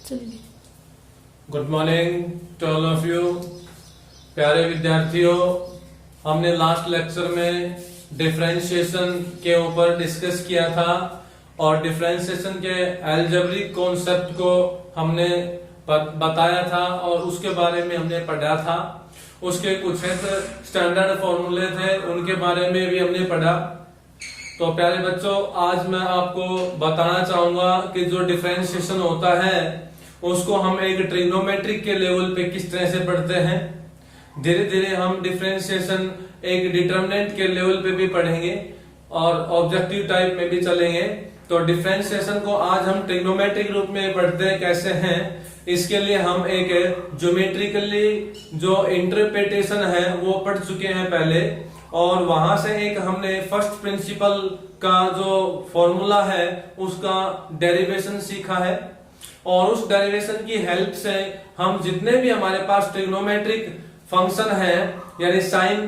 चलिए। Good morning to all of you. प्यारे विद्यार्थियों, हमने लास्ट लेक्चर में डिफरेंशिएशन के ऊपर डिस्कस किया था और डिफरेंशिएशन के अलजेब्रिक कॉन्सेप्ट को हमने बताया था और उसके बारे में हमने पढ़ा था। उसके कुछ स्टैंडर्ड फॉर्मूले थे, उनके बारे में भी हमने पढ़ा। तो प्यारे बच्चों, आज मैं आपको बताना चाहूंगा कि जो डिफरेंशिएशन होता है उसको हम एक ट्रिग्नोमेट्रिक के लेवल पे किस तरह से पढ़ते हैं। धीरे धीरे हम डिफरेंशिएशन एक डिटरमिनेंट के लेवल पे भी पढ़ेंगे और ऑब्जेक्टिव टाइप में भी चलेंगे। तो डिफरेंशिएशन को आज हम ट्रिग्नोमेट्रिक रूप में पढ़ते हैं कैसे हैं। इसके लिए हम एक ज्योमेट्रिकली जो इंटरप्रिटेशन है वो पढ़ चुके हैं पहले, और वहां से एक हमने फर्स्ट प्रिंसिपल का जो फॉर्मूला है उसका डेरिवेशन सीखा है। और उस डेरिवेशन की हेल्प से हम जितने भी हमारे पास ट्रिग्नोमेट्रिक फंक्शन है, यानी साइन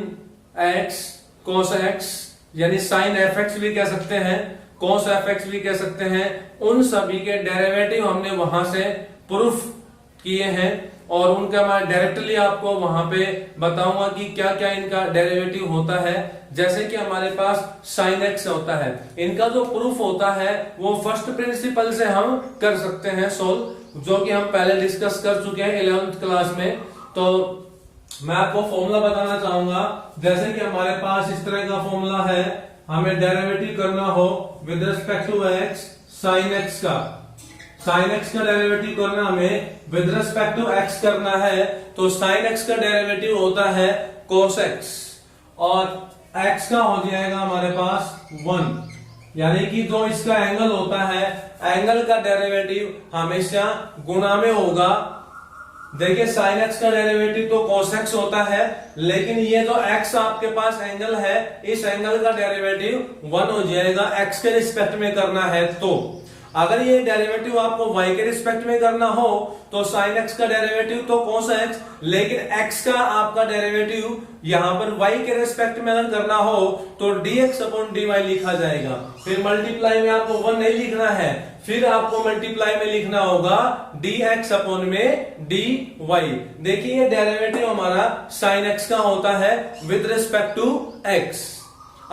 एक्स, कोस एक्स, यानी साइन एफ एक्स भी कह सकते हैं, कोस एफ एक्स भी कह सकते हैं, उन सभी के डेरिवेटिव हमने वहां से प्रूफ किए हैं और उनका मैं डायरेक्टली आपको वहां पे बताऊंगा कि क्या क्या इनका डेरिवेटिव होता है। जैसे कि हमारे पास साइन एक्स होता है, इनका जो प्रूफ होता है वो फर्स्ट प्रिंसिपल से हम कर सकते हैं सोल्व, जो कि हम पहले डिस्कस कर चुके हैं 11th क्लास में। तो मैं आपको फॉर्मूला बताना चाहूंगा। जैसे कि हमारे पास इस तरह का फॉर्मूला है, हमें डेरिवेटिव करना हो with respect to X sine X का, साइन एक्स का डेरिवेटिव करना हमें विद रिस्पेक्ट टू एक्स करना है, तो साइन एक्स का डेरिवेटिव होता है कोस एक्स और एक्स का हो जाएगा हमारे पास 1, यानी कि जो इसका एंगल होता है, एंगल का डेरिवेटिव हमेशा गुणा में होगा। देखिए साइन एक्स का डेरिवेटिव तो कोस एक्स होता है, लेकिन ये जो एक्स आपके पास एंगल है, इस एंगल का डेरिवेटिव 1 हो जाएगा एक्स के रिस्पेक्ट में करना है। तो अगर ये डेरिवेटिव आपको y के रिस्पेक्ट में करना हो तो sin x का डेरिवेटिव तो cos x, लेकिन x का आपका डेरिवेटिव यहां पर y के रिस्पेक्ट में अगर करना हो तो dx अपॉन dy लिखा जाएगा। फिर मल्टीप्लाई में आपको 1 नहीं लिखना है, फिर आपको मल्टीप्लाई में लिखना होगा dx अपॉन में dy। देखिए ये डेरिवेटिव हमारा sin x का होता है विद रिस्पेक्ट टू x।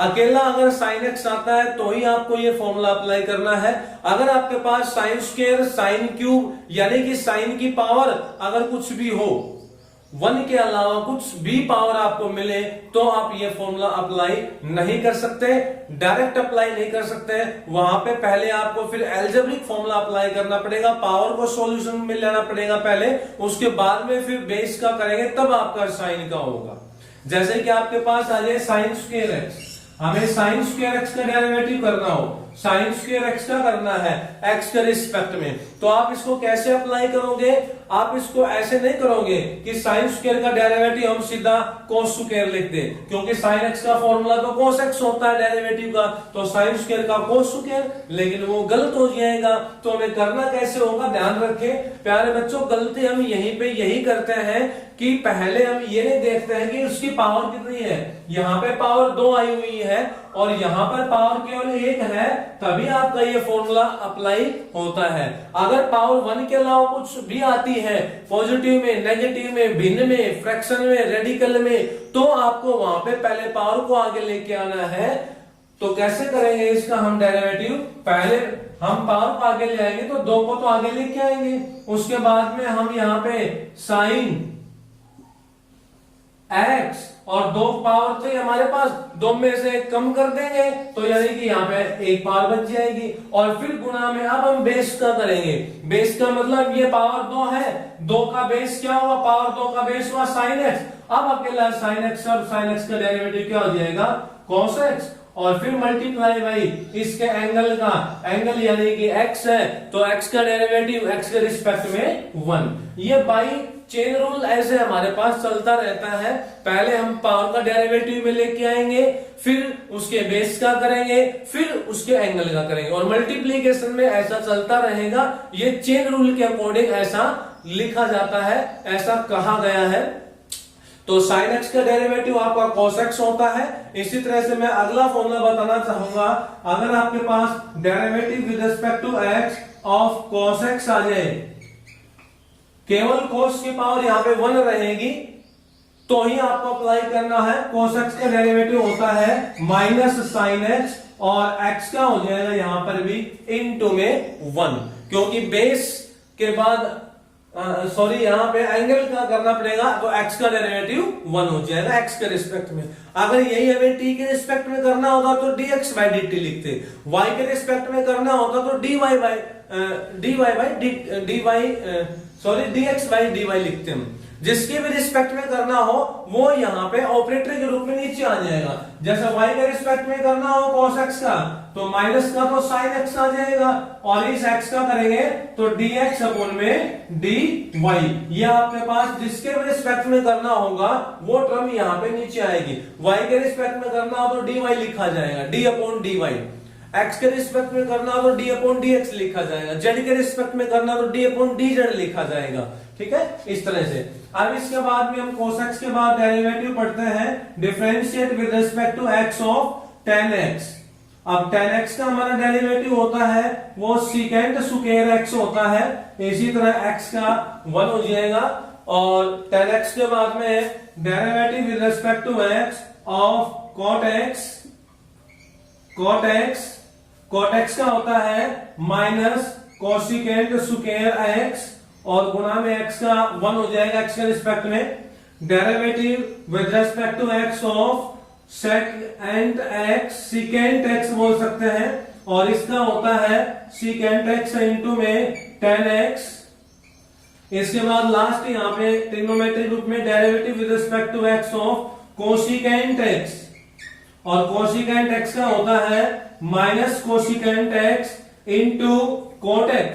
अकेला अगर साइन एक्स आता है तो ही आपको ये फॉर्मूला अप्लाई करना है। अगर आपके पास साइन स्क्वायर, साइन क्यूब, यानी कि साइन की पावर अगर कुछ भी हो, 1 के अलावा कुछ भी पावर आपको मिले, तो आप ये फॉर्मूला अप्लाई नहीं कर सकते, डायरेक्ट अप्लाई नहीं कर सकते। वहां पे पहले आपको फिर अलजेब्रिक फॉर्मूला अप्लाई करना पड़ेगा, पावर को सॉल्यूशन में लेना पड़ेगा पहले, उसके बाद में फिर बेस का करेंगे तब आपका साइन का होगा। जैसे कि आपके पास आ जाए साइन स्क्वायर एक्स, हमें साइन स्क्वायर एक्स का डेरिवेटिव करना हो, साइन स्क्वायर एक्स का करना है एक्स के रिस्पेक्ट में, तो आप इसको कैसे अप्लाई करोगे? आप इसको ऐसे नहीं करोगे कि साइन स्क्वायर का डेरिवेटिव हम सीधा कोस स्क्वायर लिख दें, क्योंकि साइन एक्स का फॉर्मूला तो कोस एक्स होता है डेरिवेटिव का, तो साइन स्क्वायर का कोस स्क्वायर, लेकिन वो गलत हो जाएगा। तो हमें करना कैसे होगा, ध्यान रखें प्यारे बच्चों, गलती हम यहीं पे यही करते हैं कि पहले हम ये नहीं देखते हैं कि उसकी पावर कितनी है। यहाँ पे पावर 2 आई हुई है और यहाँ पर पावर केवल 1 है, तभी आपका ये फॉर्मूला अप्लाई होता है। अगर पावर 1 के अलावा कुछ भी आती है, पॉजिटिव में, नेगेटिव में, भिन्न में, फ्रैक्शन में, रेडिकल में, तो आपको वहां पे पहले पावर को आगे लेके आना है। तो कैसे करेंगे इसका हम डेरिवेटिव? पहले हम पावर को आगे ले आएंगे तो 2 को तो आगे लेके आएंगे, उसके बाद में हम यहाँ पे साइन x और 2 पावर थे हमारे पास, 2 में से कम कर देंगे तो यानी कि यहाँ पे 1 पावर बच जाएगी, और फिर गुणा में अब हम बेस का करेंगे। बेस का मतलब ये पावर 2 है, 2 का बेस क्या हुआ, पावर 2 का बेस हुआ साइन एक्स। अब अकेला साइन एक्स और साइन एक्स का डेरिवेटिव क्या हो जाएगा, कॉस एक्स, और फिर मल्टीप्लाई बाई इसके एंगल का, एंगल यानी कि x है तो x का डेरिवेटिव x के रिस्पेक्ट में 1। ये बाई चेन रूल ऐसे हमारे पास चलता रहता है। पहले हम पावर का डेरिवेटिव में लेके आएंगे, फिर उसके बेस का करेंगे, फिर उसके एंगल का करेंगे, और मल्टीप्लीकेशन में ऐसा चलता रहेगा। ये चेन रूल के अकॉर्डिंग ऐसा लिखा जाता है, ऐसा कहा गया है। तो साइन एक्स का डेरिवेटिव आपका cos x होता है। इसी तरह से मैं अगला फॉर्मूला बताना चाहूंगा। अगर आपके पास derivative with respect to x of cos x आ जाए, केवल cos की पावर यहाँ पे 1 रहेगी तो ही आपको अप्लाई करना है। cos x का डेरिवेटिव होता है माइनस साइन x और x का हो जाएगा यहां पर भी इनटू में 1, क्योंकि बेस के बाद सॉरी यहाँ पे एंगल का करना पड़ेगा तो x का डेरिवेटिव 1 हो जाएगा x के रिस्पेक्ट में। अगर यही हमें t के रिस्पेक्ट में करना होता तो dx बाई dt लिखते, y के रिस्पेक्ट में करना होता तो dx बाई dy लिखते हम। जिसके भी रिस्पेक्ट में करना हो वो यहाँ पे ऑपरेटर के रूप में नीचे आ जाएगा। जैसे y के रिस्पेक्ट में करना हो cos x का तो माइनस का तो sin x आ जाएगा और इस x का करेंगे तो dx अपॉन में dy। ये आपके पास जिसके भी रिस्पेक्ट में करना होगा वो टर्म यहाँ पे नीचे आएगी। y के रिस्पेक्ट में करना हो तो dy लिखा जाएगा, d अपॉन dy। x के रिस्पेक्ट में करना हो तो d अपॉन dx लिखा जाएगा, z के रिस्पेक्ट में करना हो तो d अपॉन dz लिखा जाएगा। ठीक है, इस तरह से। अब इसके बाद में हम cos x के बाद डेरिवेटिव पढ़ते हैं differentiate with respect to x of tan x। अब tan x का हमारा डेरिवेटिव होता है वो सीकेंट स्क्वायर x होता है, इसी तरह x का 1 हो जाएगा और tan x के बाद में derivative with respect to x of cot x का होता है माइनस कोसिकेंट स्क्वायर x और गुणा में x का 1 हो जाएगा x के रिस्पेक्ट में। Derivative with respect to x of secant x, secant x बोल सकते हैं, और इसका होता है सीकेंट x इनटू में tan x। इसके बाद लास्ट यहाँ पे ट्रिग्नोमेट्रिक रूप में derivative with respect to x of cosecant x, और कोसिकेंट x का होता है minus cosecant x into cot x।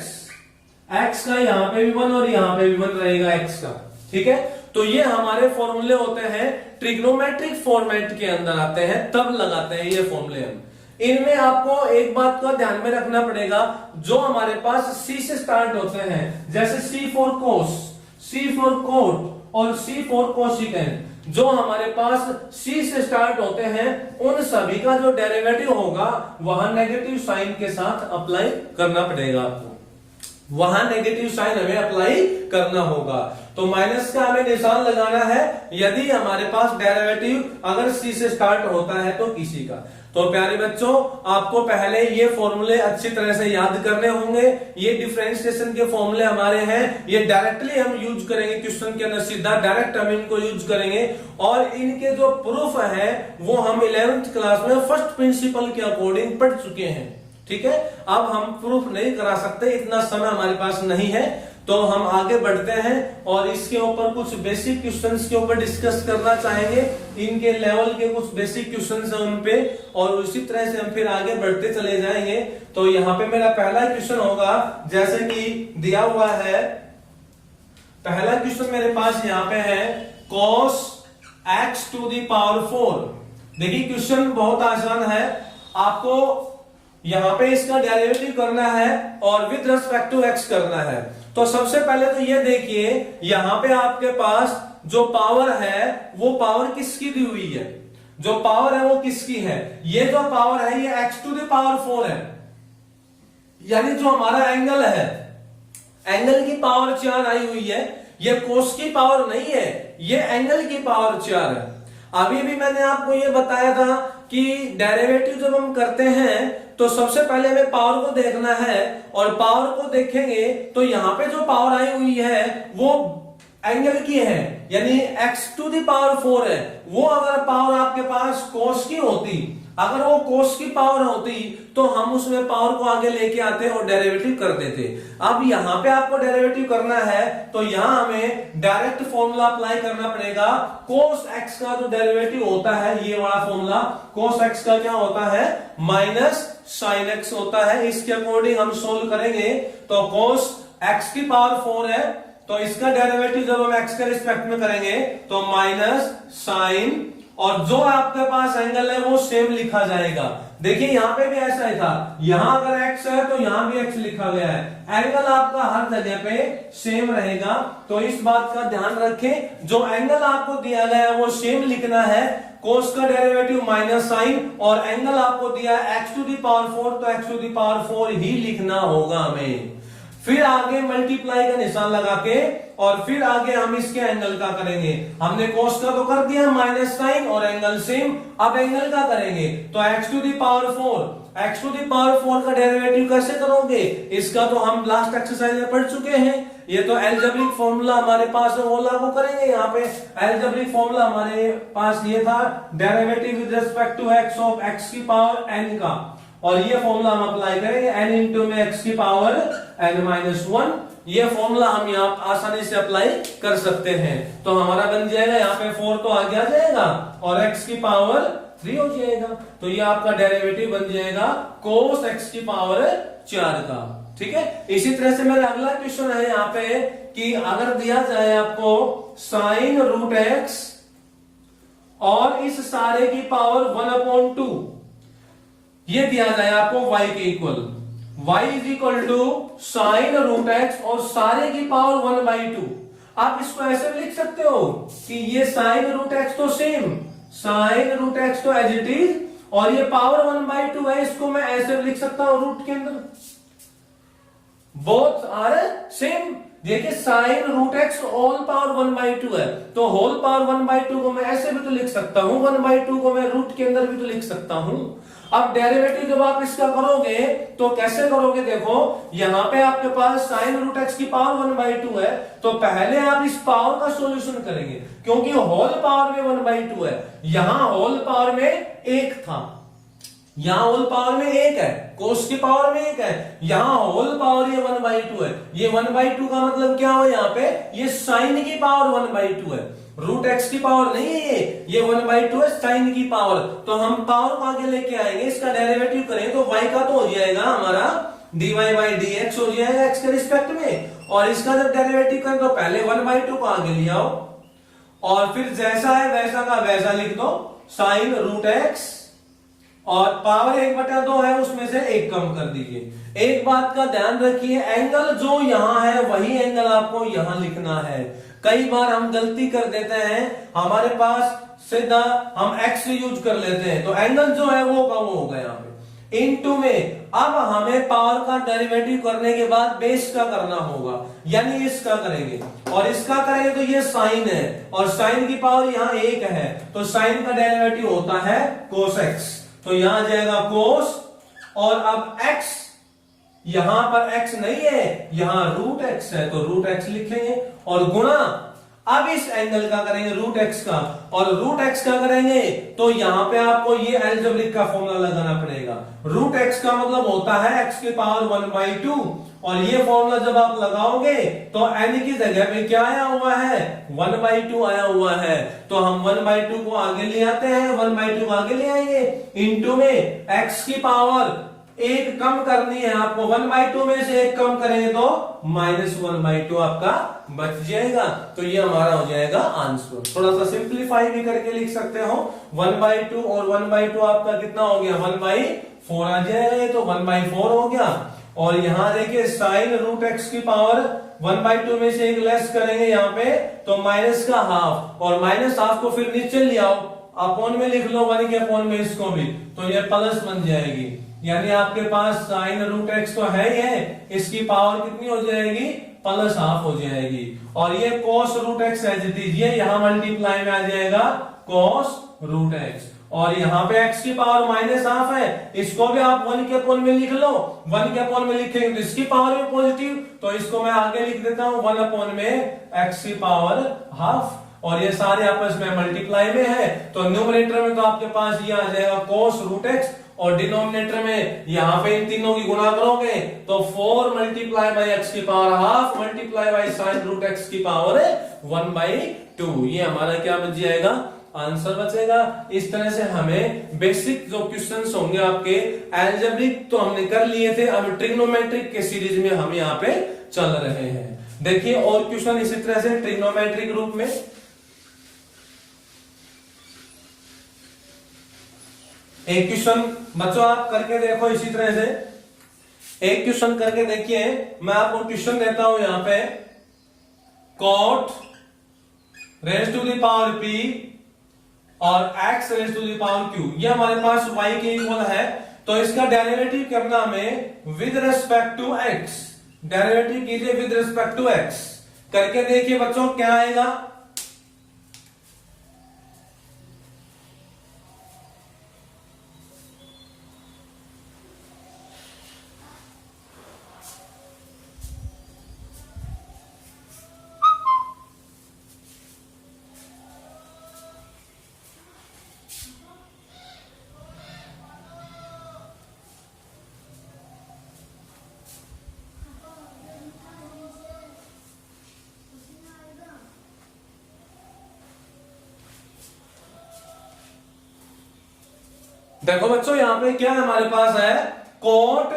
x का यहाँ पे भी 1 और यहाँ पे भी 1 रहेगा x का। ठीक है, तो ये हमारे फॉर्मूले होते हैं ट्रिग्नोमेट्रिक फॉर्मेट के अंदर आते हैं तब लगाते हैं ये फॉर्मूले हम। इनमें आपको एक बात का ध्यान में रखना पड़ेगा, जो हमारे पास c से स्टार्ट होते हैं जैसे c for cos, c for cot और c फॉर कोसिकेंट, जो हमारे पास c से स्टार्ट होते हैं उन सभी का जो डेरिवेटिव होगा वहां नेगेटिव साइन के साथ अप्लाई करना पड़ेगा आपको, वहां नेगेटिव साइन हमें अप्लाई करना होगा। तो माइनस का हमें निशान लगाना है यदि हमारे पास डेरिवेटिव अगर c से स्टार्ट होता है तो किसी का। तो प्यारे बच्चों, आपको पहले ये फॉर्मूले अच्छी तरह से याद करने होंगे। ये डिफरेंशिएशन के फॉर्मूले हमारे हैं, ये डायरेक्टली हम यूज करेंगे क्वेश्चन के अंदर, सीधा डायरेक्ट हम इनको यूज करेंगे। और इनके जो प्रूफ है वो हम 11th क्लास में फर्स्ट प्रिंसिपल के अकॉर्डिंग पढ़ चुके हैं। ठीक है, अब हम प्रूफ नहीं करा सकते, इतना समय हमारे पास नहीं है, तो हम आगे बढ़ते हैं और इसके ऊपर कुछ बेसिक क्वेश्चंस के ऊपर डिस्कस करना चाहेंगे। इनके लेवल के कुछ बेसिक क्वेश्चंस हैं उन पे, और उसी तरह से हम फिर आगे बढ़ते चले जाएंगे। तो यहाँ पे मेरा पहला क्वेश्चन होगा, जैसे कि दिया हुआ है, पहला क्वेश्चन मेरे पास यहाँ पे है cos x to the power 4। देखिए क्वेश्चन बहुत आसान है, आपको यहां पे इसका डेरिवेटिव करना है और विद रिस्पेक्ट टू x करना है। तो सबसे पहले तो ये देखिए, यहां पे आपके पास जो पावर है वो पावर किसकी दी हुई है, जो पावर है वो किसकी है, ये जो पावर है ये x टू द पावर 4 है, यानी जो हमारा एंगल है, एंगल की पावर 4 आई हुई है, ये कोस की पावर नहीं है, ये एंगल की पावर 4 है। अभी भी मैंने आपको ये बताया था कि डेरिवेटिव जब हम करते हैं तो सबसे पहले हमें पावर को देखना है, और पावर को देखेंगे तो यहां पे जो पावर आई हुई है वो एंगल की है, यानी x टू द पावर 4 है। वो अगर पावर आपके पास cos की होती, अगर वो cos की पावर होती तो हम उसमें पावर को आगे लेके आते और डेरिवेटिव कर देते। अब यहां पे आपको डेरिवेटिव करना है तो यहां हमें डायरेक्ट फॉर्मूला अप्लाई करना पड़ेगा। cos x का जो डेरिवेटिव होता है, ये वाला फॉर्मूला, cos x का क्या होता है, माइनस sin x होता है। इसके अकॉर्डिंग हम सोल्व करेंगे तो cos x की पावर 4 है, तो इसका डेरिवेटिव जब हम x के रिस्पेक्ट में करेंगे तो माइनस साइन, और जो आपके पास एंगल है वो सेम लिखा जाएगा। देखिए यहां पे भी ऐसा ही था, यहां अगर x है तो यहां भी x लिखा गया है, एंगल आपका हर जगह पे सेम रहेगा। तो इस बात का ध्यान रखें, जो एंगल आपको दिया गया है वो सेम लिखना है। कोस का डेरिवेटिव माइनस साइन, और एंगल आपको दिया है x टू दी पावर 4, तो x टू दी पावर 4 ही लिखना होगा हमें। फिर आगे मल्टीप्लाई का निशान लगा के और फिर आगे हम इसके एंगल का करेंगे। हमने कोस का तो कर दिया माइनस साइन और एंगल सेम, अब एंगल का करेंगे। तो x to the power 4, x to the power 4 का डेरिवेटिव कैसे करोगे? इसका तो हम लास्ट एक्सरसाइज में पढ़ चुके हैं। ये तो एल्जेब्रिक फॉर्मूला हमारे पास है, वो लागू करेंगे। यहाँ पे एल्जेब्रिक फॉर्मूला हमारे पास ये था, derivative with respect to x of x की पावर n का, और ये फॉर्मूला हम अप्लाई करेंगे n इंटू में x की पावर n माइनस 1। ये फॉर्मूला हम यहाँ आसानी से अप्लाई कर सकते हैं। तो हमारा बन जाएगा यहाँ पे 4 तो आगे आ जाएगा और x की पावर 3 हो जाएगा। तो ये आपका डेरिवेटिव बन जाएगा cos x की पावर 4 का। ठीक है, इसी तरह से मेरा अगला क्वेश्चन है यहाँ पे कि अगर दिया जाए आपको साइन रूट x और इस सारे की पावर 1/2, ये दिया जाए आपको y के equal, y is equal to sine root x और सारे की पावर 1/2। आप इसको ऐसे भी लिख सकते हो कि ये साइन रूट x तो सेम, साइन रूट x तो एज इट इज, और ये पावर 1/2 है, इसको मैं ऐसे भी लिख सकता हूं रूट के अंदर, बोथ आर सेम। देखिए sine root x whole power 1/2 है, तो होल पावर 1/2 को मैं ऐसे भी तो लिख सकता हूं, 1/2 को मैं रूट के अंदर भी तो लिख सकता हूं। अब डेरिवेटिव जब आप इसका करोगे तो कैसे करोगे? देखो यहां पे आपके पास साइन रूट एक्स की पावर 1/2 है, तो पहले आप इस पावर का सॉल्यूशन करेंगे, क्योंकि होल पावर में 1/2 है, यहां होल पावर में 1 था, यहां होल पावर में 1 है, कोस की पावर में 1 है, यहां होल पावर ये 1/2 है। ये 1/2 का मतलब क्या हो? यहाँ पे ये साइन की पावर 1/2 है, रूट एक्स की पावर नहीं है, ये 1/2 है साइन की पावर। तो हम पावर को आगे लेके आएंगे, इसका डेरिवेटिव करेंगे तो y का तो हो जाएगा हमारा dy बाई dx हो जाएगा x के रिस्पेक्ट में, और इसका जब डेरिवेटिव करें तो पहले 1/2 को आगे ले आओ और फिर जैसा है वैसा का वैसा लिख दो, साइन रूट एक्स और पावर 1/2 है, उसमें से 1 कम कर दीजिए। एक बात का ध्यान रखिए, एंगल जो यहां है वही एंगल आपको यहां लिखना है। कई बार हम गलती कर देते हैं, हमारे पास सीधा हम x यूज कर लेते हैं, तो एंगल जो है वो कम होगा यहाँ पे इनटू में। अब हमें पावर का डेरिवेटिव करने के बाद बेस का करना होगा, यानी इसका करेंगे और इसका करेंगे तो ये साइन है और साइन की पावर यहाँ 1 है, तो साइन का डेरिवेटिव होता है cos x, तो यहां जाएगा cos, और अब x यहां पर x नहीं है, यहां रूट x है, तो रूट x लिखेंगे और गुणा अब इस एंगल का करेंगे रूट x का, और रूट x का करेंगे तो यहां पे आपको ये अलजेब्रिक का फॉर्मूला लगाना पड़ेगा। रूट x का मतलब होता है x की पावर 1/2, और ये फॉर्मूला जब आप लगाओगे तो n की जगह पे क्या आया हुआ है? 1/2 आया हुआ है, तो हम 1/2 को आगे ले आते हैं, 1/2 को आगे ले आएंगे, इंटू में x की पावर 1 कम करनी है आपको, 1/2 में से 1 कम करेंगे तो -1/2 आपका बच जाएगा। तो ये हमारा हो जाएगा आंसर। थोड़ा सा सिंप्लीफाई भी करके लिख सकते हो, 1/2 और 1/2 आपका कितना हो गया? 1/4 आ जाएगा, तो 1/4 हो गया। और यहां देखिए साइन रूट एक्स की पावर 1/2 में से 1 लेस करेंगे यहाँ पे, तो माइनस का हाफ, और माइनस हाफ को फिर नीचे ले आओ, अपॉन में लिख लो 1 के अपॉन में इसको भी, तो ये प्लस बन जाएगी, यानी आपके पास साइन रूट एक्स तो है ही है, इसकी पावर कितनी हो जाएगी? प्लस हाफ हो जाएगी। और ये cos root x as it is, ये यहां मल्टीप्लाई में आ जाएगा cos रूट एक्स, और यहाँ पे x की पावर माइनस हाफ है, इसको भी आप 1 के अपॉन में लिख लो, 1 के अपॉन में लिखेंगे तो इसकी पावर भी पॉजिटिव, तो इसको मैं आगे लिख देता हूं 1 अपॉन में x की पावर हाफ, और ये सारे आपस में मल्टीप्लाई में है, तो न्यूमरेटर में तो आपके पास ये आ जाएगा cos रूट एक्स, और डिनोमिनेटर में यहां पे इन तीनों की गुणा करोगे तो 4 मल्टीप्लाई बाई एक्स की power half multiply by sine root x की पावर 1/2, ये हमारा क्या बच जाएगा? आंसर बचेगा। इस तरह से हमें बेसिक जो क्वेश्चंस होंगे आपके अलजेब्रिक तो हमने कर लिए थे, अब ट्रिग्नोमेट्रिक के सीरीज में हम यहाँ पे चल रहे हैं। देखिए और क्वेश्चन इसी तरह से ट्रिग्नोमेट्रिक रूप में, एक क्वेश्चन बच्चों आप करके देखो इसी तरह से, एक क्वेश्चन करके देखिए, मैं आपको क्वेश्चन देता हूं यहां पे, cot raise to the power p और x raise to the power q, ये हमारे पास y के इक्वल है, तो इसका डेरिवेटिव करना हमें with respect to x, derivative कीजिए विद रिस्पेक्ट टू एक्स, करके देखिए बच्चों क्या आएगा। देखो बच्चों यहां पे क्या हमारे पास है, कोट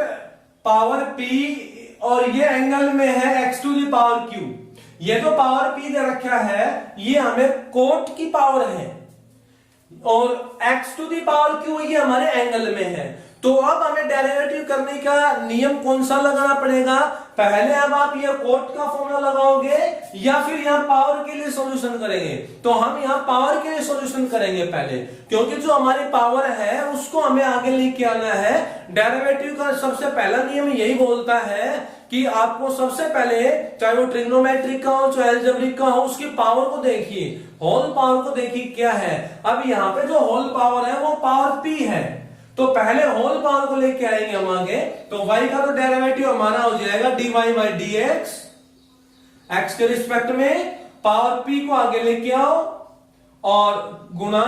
पावर पी और ये एंगल में है x to the power q। ये जो पावर p दे रखा है ये हमें कोट की पावर है और x to the power q ये हमारे एंगल में है। तो अब हमें डेरिवेटिव करने का नियम कौन सा लगाना पड़ेगा, पहले अब आप ये कोट का फॉर्मूला लगाओगे या फिर यहाँ पावर के लिए सॉल्यूशन करेंगे। तो हम यहाँ पावर के लिए सॉल्यूशन करेंगे पहले, क्योंकि जो हमारी पावर है उसको हमें आगे लेके आना है। डेरिवेटिव का सबसे पहला नियम यही बोलता है कि आपको सबसे पहले, चाहे वो ट्रिग्नोमेट्रिक का हो चाहे अलजेब्रिक का हो, उसकी पावर को देखिए, होल पावर को देखिए क्या है। अब यहाँ पे जो होल पावर है वो पावर p है, तो पहले होल पावर को लेके आएंगे हम आगे। तो y का तो डेरिवेटिव हमारा हो जाएगा dy by D x, x के रिस्पेक्ट में पावर p को आगे लेके आओ और गुना,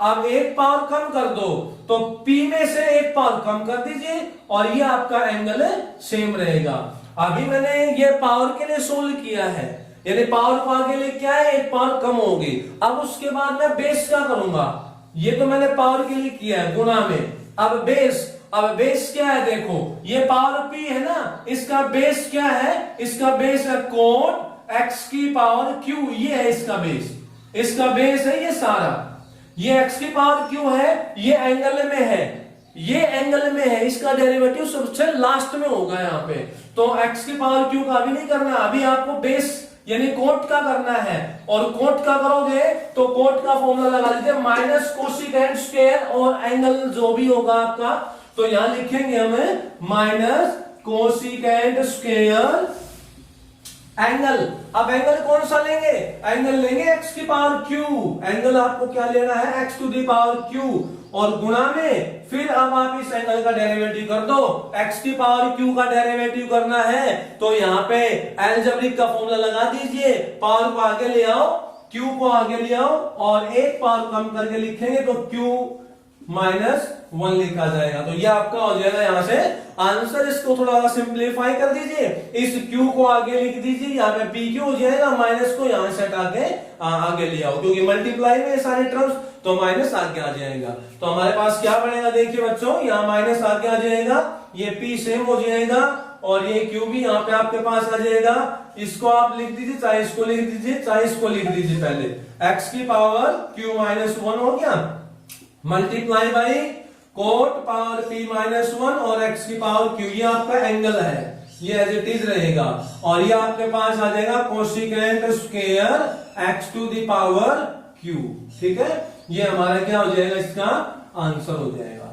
अब एक पावर कम कर दो तो p में से एक पावर कम कर दीजिए और ये आपका एंगल सेम रहेगा। अभी मैंने ये पावर के लिए सोल्व किया है, यानी पावर को आगे लेके आए, एक पावर कम होगी। अब उसके बाद मैं बेस क्या करूंगा, ये तो मैंने पावर के लिए किया है गुना में, अब बेस क्या है, देखो ये पावर p है ना, इसका बेस क्या है, इसका बेस है कोट x की पावर q, ये है इसका बेस, इसका बेस है ये सारा, ये x की पावर q है, ये एंगल में है, ये एंगल में है, इसका डेरिवेटिव सबसे लास्ट में होगा यहाँ पे। तो x की पावर q का अभी नहीं करना, अभी आपको बेस यानी कोट का करना है, और कोट का करोगे तो कोट का फॉर्मूला लगा लीजिए माइनस कोसिकेंट स्क्वायर और एंगल जो भी होगा आपका, तो यहां लिखेंगे हमें माइनस कोसिकेंट स्क्वायर एंगल। अब एंगल कौन सा लेंगे, एंगल लेंगे x की पावर q, एंगल आपको क्या लेना है x to the power q, और गुणा में फिर अब आप इस एंगल का डेरिवेटिव कर दो, x की पावर q का डेरिवेटिव करना है तो यहाँ पे अलजेब्रिक का फॉर्मूला लगा दीजिए, पावर को आगे ले आओ, q को आगे ले आओ और एक पावर कम करके लिखेंगे तो q -1 लिखा जाएगा। तो ये आपका हो जाएगा यहाँ से आंसर। इसको थोड़ा सिंप्लीफाई कर दीजिए, इस q को आगे लिख दीजिए, यहाँ पे pq हो जाएगा, माइनस को यहाँ से हटा के आगे ले आओ, क्योंकि मल्टीप्लाई में सारे टर्म्स, तो माइनस आगे आ जाएगा। तो हमारे पास क्या बनेगा, देखिए बच्चों यहाँ माइनस आगे आ जाएगा, ये p सेम हो जाएगा और ये q भी यहाँ पे आपके पास आ जाएगा। इसको आप लिख दीजिए, चाहे इसको लिख दीजिए चाहे इसको लिख दीजिए, पहले x की पावर q -1 हो गया, multiply by cot power p -1 और x की पावर q, ये आपका एंगल है, ये एज इट इज रहेगा, और ये आपके पास आ जाएगा cosecant square x to the power q। ठीक है, ये हमारा क्या हो जाएगा, इसका आंसर हो जाएगा।